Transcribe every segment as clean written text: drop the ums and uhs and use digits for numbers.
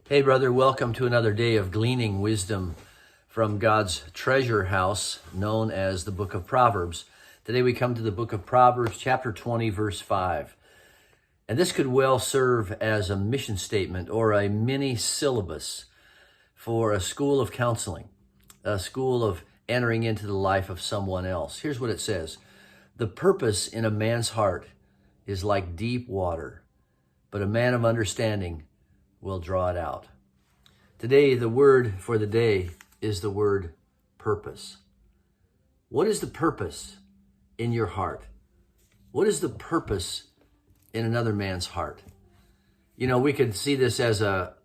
Hey, brother, welcome to another day of gleaning wisdom from God's treasure house known as the book of Proverbs. Today we come to the book of Proverbs, chapter 20, verse 5. And this could well serve as a mission statement or a mini syllabus for a school of counseling, a school of entering into the life of someone else. Here's what it says. The purpose in a man's heart is like deep water, but a man of understanding will draw it out. Today, the word for the day is the word purpose. What is the purpose in your heart? What is the purpose in another man's heart? You know, we could see this as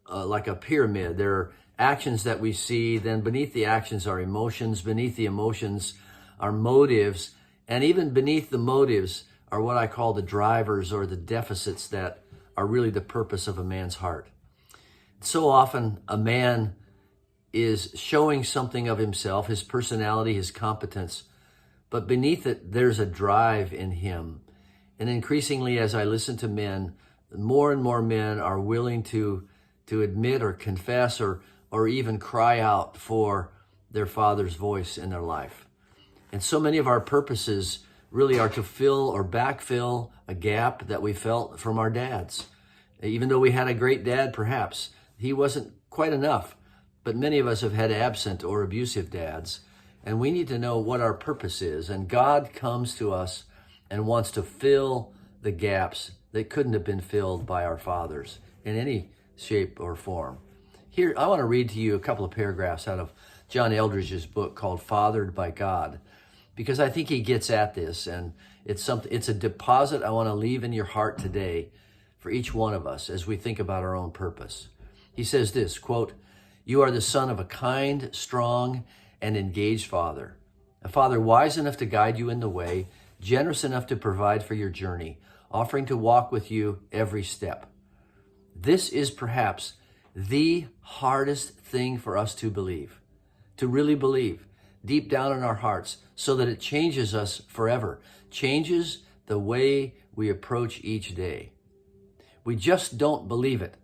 like a pyramid. There are actions that we see, then beneath the actions are emotions, beneath the emotions are motives, and even beneath the motives are what I call the drivers or the deficits that are really the purpose of a man's heart. So often a man is showing something of himself, his personality, his competence, but beneath it, there's a drive in him. And increasingly, as I listen to men, more and more men are willing to admit or confess or even cry out for their father's voice in their life. And so many of our purposes really are to fill or backfill a gap that we felt from our dads. Even though we had a great dad, perhaps, he wasn't quite enough, but many of us have had absent or abusive dads, and we need to know what our purpose is. And God comes to us and wants to fill the gaps that couldn't have been filled by our fathers in any shape or form. Here, I want to read to you a couple of paragraphs out of John Eldridge's book called Fathered by God, because I think he gets at this, and it's a deposit I want to leave in your heart today for each one of us as we think about our own purpose. He says this, quote, "You are the son of a kind, strong, and engaged father, a father wise enough to guide you in the way, generous enough to provide for your journey, offering to walk with you every step. This is perhaps the hardest thing for us to believe, to really believe deep down in our hearts so that it changes us forever, changes the way we approach each day. We just don't believe it.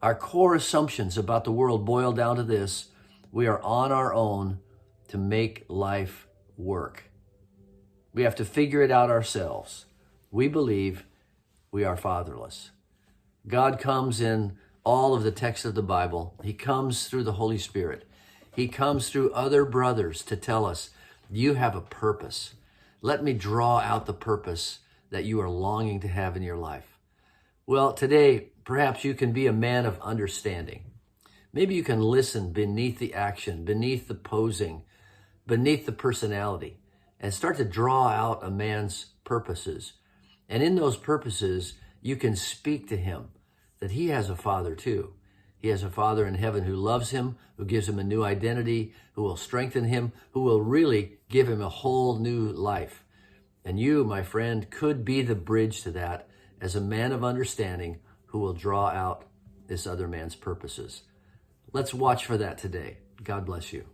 Our core assumptions about the world boil down to this: we are on our own to make life work. We have to figure it out ourselves. We believe we are fatherless." God comes in all of the texts of the Bible. He comes through the Holy Spirit. He comes through other brothers to tell us, you have a purpose. Let me draw out the purpose that you are longing to have in your life. Well, today, perhaps you can be a man of understanding. Maybe you can listen beneath the action, beneath the posing, beneath the personality, and start to draw out a man's purposes. And in those purposes, you can speak to him that he has a father too. He has a father in heaven who loves him, who gives him a new identity, who will strengthen him, who will really give him a whole new life. And you, my friend, could be the bridge to that as a man of understanding who will draw out this other man's purposes. Let's watch for that today. God bless you.